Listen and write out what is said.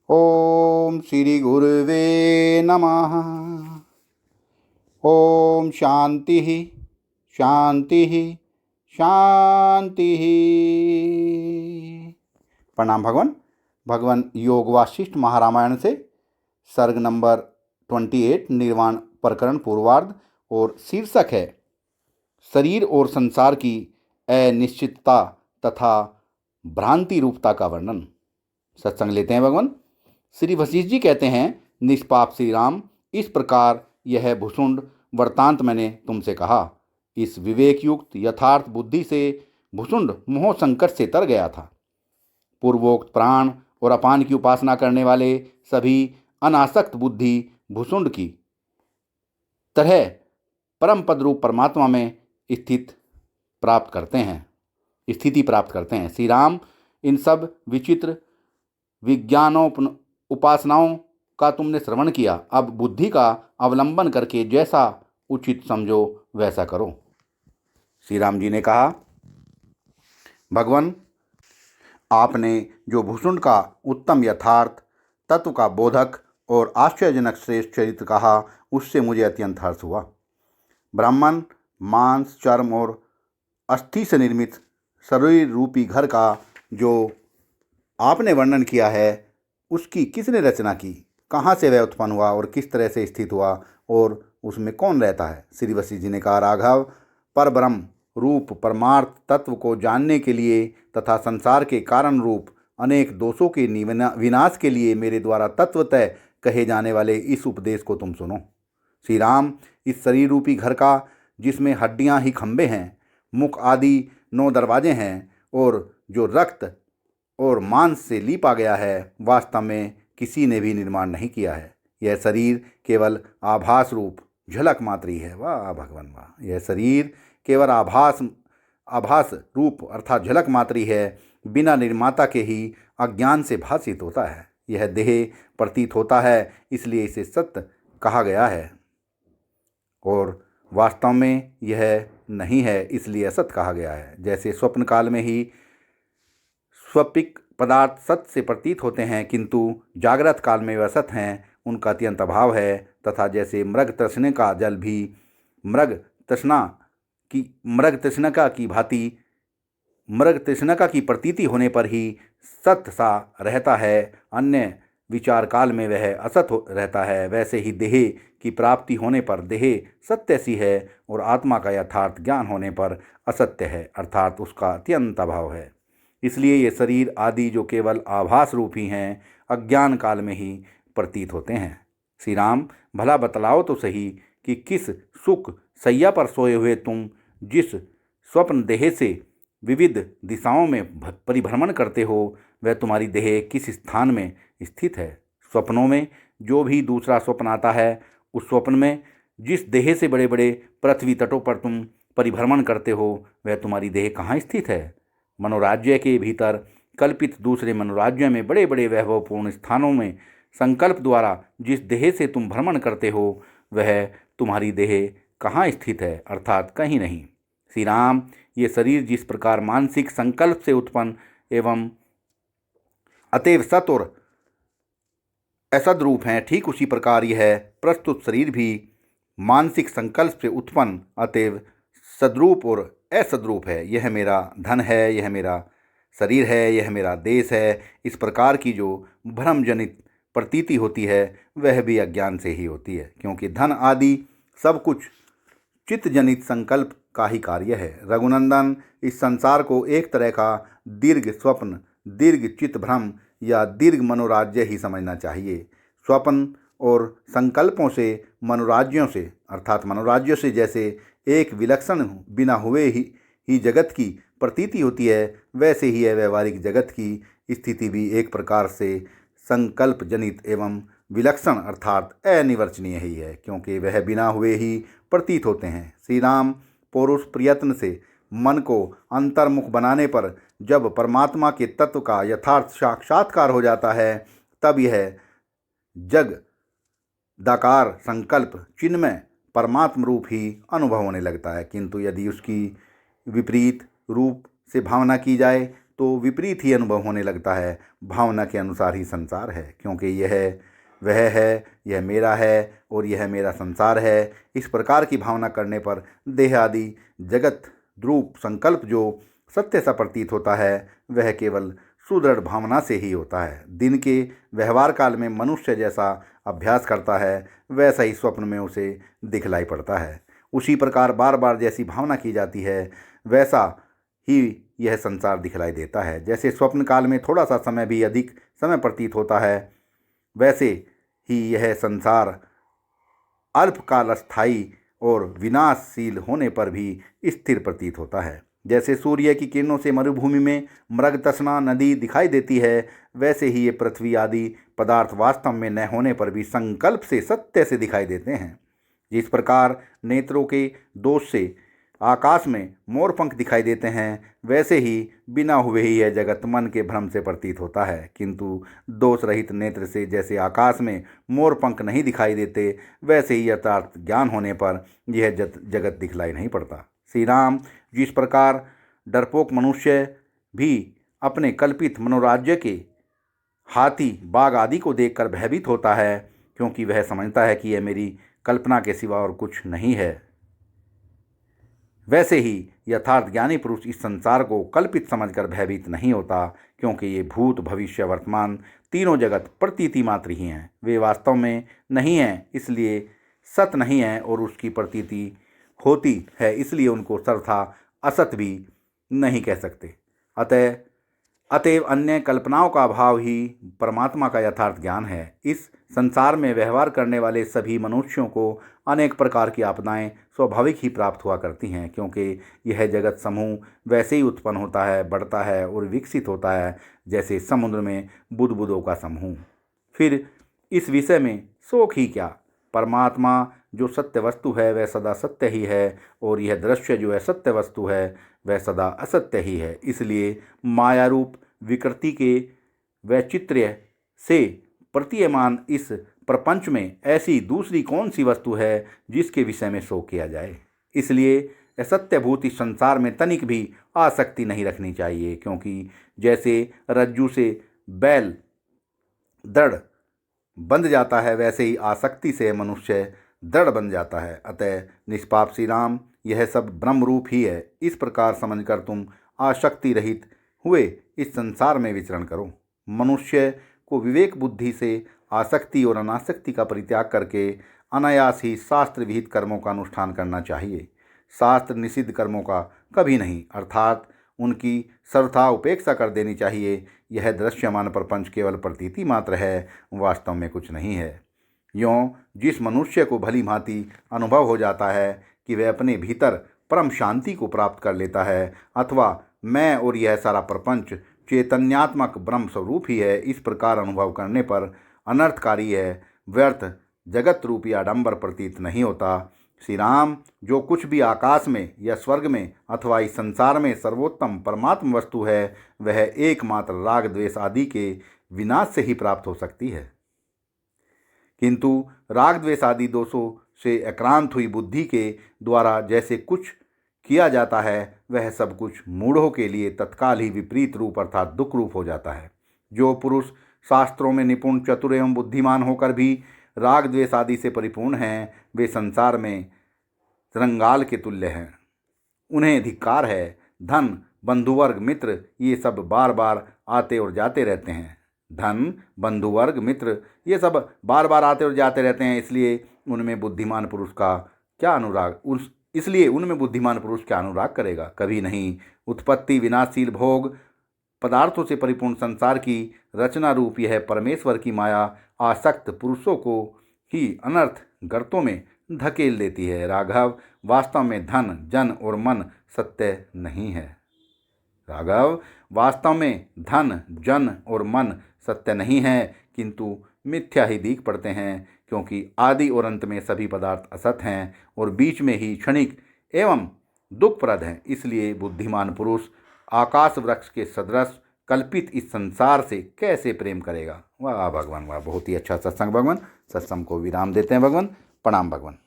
ओम श्री गुरुवे नमः। ओम शांति शांति शांति। प्रणाम भगवान। भगवान योग वासिष्ठ महारामायण से सर्ग नंबर 28 निर्वाण प्रकरण पूर्वार्ध और शीर्षक है शरीर और संसार की अनिश्चितता तथा भ्रांति रूपता का वर्णन। सत्संग लेते हैं भगवान। श्री वशिष्ठ जी कहते हैं, निष्पाप श्री राम, इस प्रकार यह भुसुंड वृत्तांत मैंने तुमसे कहा। इस विवेक युक्त यथार्थ बुद्धि से भुसुंड मोह संकट से तर गया था। पूर्वोक्त प्राण और अपान की उपासना करने वाले सभी अनासक्त बुद्धि भुसुंड की तरह परम पद रूप परमात्मा में स्थिति प्राप्त करते हैं। श्री राम, इन सब विचित्र विज्ञानों उपासनाओं का तुमने श्रवण किया। अब बुद्धि का अवलंबन करके जैसा उचित समझो वैसा करो। श्री राम जी ने कहा, भगवान, आपने जो भुसुंड का उत्तम यथार्थ तत्व का बोधक और आश्चर्यजनक श्रेष्ठ चरित्र कहा, उससे मुझे अत्यंत हर्ष हुआ। ब्राह्मण मांस, चर्म और अस्थि से निर्मित शरीर रूपी घर का जो आपने वर्णन किया है, उसकी किसने रचना की, कहाँ से वह उत्पन्न हुआ और किस तरह से स्थित हुआ और उसमें कौन रहता है। श्री वशिष्ठ जी ने कहा, राघव, परब्रह्म रूप परमार्थ तत्व को जानने के लिए तथा संसार के कारण रूप अनेक दोषों के विनाश के लिए मेरे द्वारा तत्वतः कहे जाने वाले इस उपदेश को तुम सुनो। श्री राम, इस शरीर रूपी घर का, जिसमें हड्डियां ही खंभे हैं, मुख आदि 9 दरवाजे हैं और जो रक्त और मांस से लीपा गया है, वास्तव में किसी ने भी निर्माण नहीं किया है। यह शरीर केवल आभास रूप झलक मात्र ही है। वाह भगवान वाह! यह शरीर केवल आभास रूप अर्थात झलक मात्र ही है, बिना निर्माता के ही अज्ञान से भासित होता है। यह देह प्रतीत होता है, इसलिए इसे सत्य कहा गया है, और वास्तव में यह नहीं है, इसलिए असत कहा गया है। जैसे स्वप्न काल में ही स्वपिक पदार्थ सत्य से प्रतीत होते हैं, किंतु जागृत काल में वे असत हैं, उनका अत्यंत अभाव है। तथा जैसे मृग तृष्णा का जल भी मृग तृष्णा की प्रतीति होने पर ही सत्य सा रहता है, अन्य विचार काल में वह असत रहता है, वैसे ही देह की प्राप्ति होने पर देह सत्य सी है और आत्मा का यथार्थ ज्ञान होने पर असत्य है, अर्थात उसका अत्यंत अभाव है। इसलिए ये शरीर आदि जो केवल आभास रूप ही हैं, अज्ञान काल में ही प्रतीत होते हैं। श्री राम, भला बतलाओ तो सही कि किस सुख सैया पर सोए हुए तुम जिस स्वप्न देह से विविध दिशाओं में परिभ्रमण करते हो, वह तुम्हारी देह किस स्थान में स्थित है। स्वप्नों में जो भी दूसरा स्वप्न आता है, उस स्वप्न में जिस देह से बड़े बड़े पृथ्वी तटों पर तुम परिभ्रमण करते हो, वह तुम्हारी देह कहाँ स्थित है। मनोराज्य के भीतर कल्पित दूसरे मनोराज्य में बड़े बड़े वैभवपूर्ण स्थानों में संकल्प द्वारा जिस देह से तुम भ्रमण करते हो, वह तुम्हारी देह कहाँ स्थित है, अर्थात कहीं नहीं। श्री राम, ये शरीर जिस प्रकार मानसिक संकल्प से उत्पन्न एवं अतएव सत और असद रूप हैं, ठीक उसी प्रकार यह प्रस्तुत शरीर भी मानसिक संकल्प से उत्पन्न अतएव सद्रूप और असद्रूप है। यह मेरा धन है, यह मेरा शरीर है, यह मेरा देश है। इस प्रकार की जो भ्रम जनित प्रतीति होती है, वह भी अज्ञान से ही होती है, क्योंकि धन आदि सब कुछ चित्त जनित संकल्प का ही कार्य है। रघुनंदन, इस संसार को एक तरह का दीर्घ स्वप्न, दीर्घ चित्त भ्रम या दीर्घ मनोराज्य ही समझना चाहिए। स्वप्न और संकल्पों से, मनोराज्यों से अर्थात मनोराज्यों से जैसे एक विलक्षण बिना हुए ही जगत की प्रतीति होती है, वैसे ही यह व्यवहारिक जगत की स्थिति भी एक प्रकार से संकल्प जनित एवं विलक्षण अर्थात अनिर्वचनीय ही है, क्योंकि वह बिना हुए ही प्रतीत होते हैं। श्री राम, पौरुष प्रयत्न से मन को अंतर्मुख बनाने पर जब परमात्मा के तत्व का यथार्थ साक्षात्कार हो जाता है, तब यह जगदाकार संकल्प चिन्मय परमात्म रूप ही अनुभव होने लगता है। किंतु यदि उसकी विपरीत रूप से भावना की जाए तो विपरीत ही अनुभव होने लगता है। भावना के अनुसार ही संसार है, क्योंकि यह वह है, यह मेरा है और यह मेरा संसार है। इस प्रकार की भावना करने पर देह आदि जगत द्रूप संकल्प जो सत्य सा प्रतीत होता है, वह केवल सुदृढ़ भावना से ही होता है। दिन के व्यवहार काल में मनुष्य जैसा अभ्यास करता है, वैसा ही स्वप्न में उसे दिखलाई पड़ता है। उसी प्रकार बार बार जैसी भावना की जाती है, वैसा ही यह संसार दिखलाई देता है। जैसे स्वप्न काल में थोड़ा सा समय भी अधिक समय प्रतीत होता है, वैसे ही यह संसार अल्पकाल अस्थायी और विनाशशील होने पर भी स्थिर प्रतीत होता है। जैसे सूर्य की किरणों से मरुभूमि में मृग तृष्णा नदी दिखाई देती है, वैसे ही ये पृथ्वी आदि पदार्थ वास्तव में न होने पर भी संकल्प से सत्य से दिखाई देते हैं। जिस प्रकार नेत्रों के दोष से आकाश में मोर पंख दिखाई देते हैं, वैसे ही बिना हुए ही यह जगत मन के भ्रम से प्रतीत होता है। किंतु दोष रहित नेत्र से जैसे आकाश में मोर पंख नहीं दिखाई देते, वैसे ही यथार्थ ज्ञान होने पर यह जगत दिखलाई नहीं पड़ता। श्री राम, जिस प्रकार डरपोक मनुष्य भी अपने कल्पित मनोराज्य के हाथी बाघ आदि को देखकर भयभीत होता है, क्योंकि वह समझता है कि यह मेरी कल्पना के सिवा और कुछ नहीं है, वैसे ही यथार्थ ज्ञानी पुरुष इस संसार को कल्पित समझकर भयभीत नहीं होता, क्योंकि ये भूत भविष्य वर्तमान तीनों जगत प्रतीति मात्र ही हैं। वे वास्तव में नहीं हैं, इसलिए सत नहीं है, और उसकी प्रतीति होती है, इसलिए उनको सर्वथा असत भी नहीं कह सकते। अतएव अन्य कल्पनाओं का अभाव ही परमात्मा का यथार्थ ज्ञान है। इस संसार में व्यवहार करने वाले सभी मनुष्यों को अनेक प्रकार की आपदाएं स्वाभाविक ही प्राप्त हुआ करती हैं, क्योंकि यह जगत समूह वैसे ही उत्पन्न होता है, बढ़ता है और विकसित होता है जैसे समुद्र में बुदबुदों का समूह। फिर इस विषय में शोक ही क्या। परमात्मा जो सत्य वस्तु है वह सदा सत्य ही है, और यह दृश्य जो है सत्य वस्तु है वह सदा असत्य ही है। इसलिए माया रूप विकृति के वैचित्र्य से प्रतीयमान इस प्रपंच में ऐसी दूसरी कौन सी वस्तु है जिसके विषय में शोक किया जाए। इसलिए असत्यभूत इस संसार में तनिक भी आसक्ति नहीं रखनी चाहिए, क्योंकि जैसे रज्जू से बैल दृढ़ बंध जाता है, वैसे ही आसक्ति से मनुष्य दृढ़ बन जाता है। अतः निष्पाप श्री राम, यह सब ब्रह्म रूप ही है। इस प्रकार समझकर तुम आसक्ति रहित हुए इस संसार में विचरण करो। मनुष्य को विवेक बुद्धि से आसक्ति और अनासक्ति का परित्याग करके अनायास ही शास्त्र विहित कर्मों का अनुष्ठान करना चाहिए। शास्त्र निषिद्ध कर्मों का कभी नहीं, अर्थात उनकी सर्वथा उपेक्षा कर देनी चाहिए। यह दृश्यमान प्रपंच केवल प्रतीति मात्र है, वास्तव में कुछ नहीं है। यों जिस मनुष्य को भली भांति अनुभव हो जाता है कि वह अपने भीतर परम शांति को प्राप्त कर लेता है, अथवा मैं और यह सारा प्रपंच चैतन्यात्मक ब्रह्म स्वरूप ही है, इस प्रकार अनुभव करने पर अनर्थकारी है, व्यर्थ जगत रूपी आडंबर प्रतीत नहीं होता। श्री राम, जो कुछ भी आकाश में या स्वर्ग में अथवा इस संसार में सर्वोत्तम परमात्म वस्तु है, वह एकमात्र राग द्वेष आदि के विनाश से ही प्राप्त हो सकती है। किंतु राग द्वेष आदि दोषों से आक्रांत हुई बुद्धि के द्वारा जैसे कुछ किया जाता है, वह सब कुछ मूढ़ों के लिए तत्काल ही विपरीत रूप अर्थात दुख रूप हो जाता है। जो पुरुष शास्त्रों में निपुण, चतुर एवं बुद्धिमान होकर भी राग द्वेष आदि से परिपूर्ण हैं, वे संसार में रंगाल के तुल्य हैं। उन्हें धिक्कार है। धन, बंधुवर्ग, मित्र ये सब बार बार आते और जाते रहते हैं। धन, बंधुवर्ग, मित्र ये सब बार बार आते और जाते रहते हैं, इसलिए उनमें बुद्धिमान पुरुष क्या अनुराग करेगा? कभी नहीं। उत्पत्ति विनाशशील भोग पदार्थों से परिपूर्ण संसार की रचना रूप यह परमेश्वर की माया आसक्त पुरुषों को ही अनर्थ गर्तों में धकेल देती है। राघव, वास्तव में धन, जन और मन सत्य नहीं है। राघव, वास्तव में धन, जन और मन सत्य नहीं है, किंतु मिथ्या ही दिख पड़ते हैं, क्योंकि आदि और अंत में सभी पदार्थ असत हैं और बीच में ही क्षणिक एवं दुखप्रद हैं। इसलिए बुद्धिमान पुरुष आकाश वृक्ष के सदृश कल्पित इस संसार से कैसे प्रेम करेगा? वाह भगवान वाह, बहुत ही अच्छा सत्संग भगवान। सत्संग को विराम देते हैं भगवान। प्रणाम भगवान।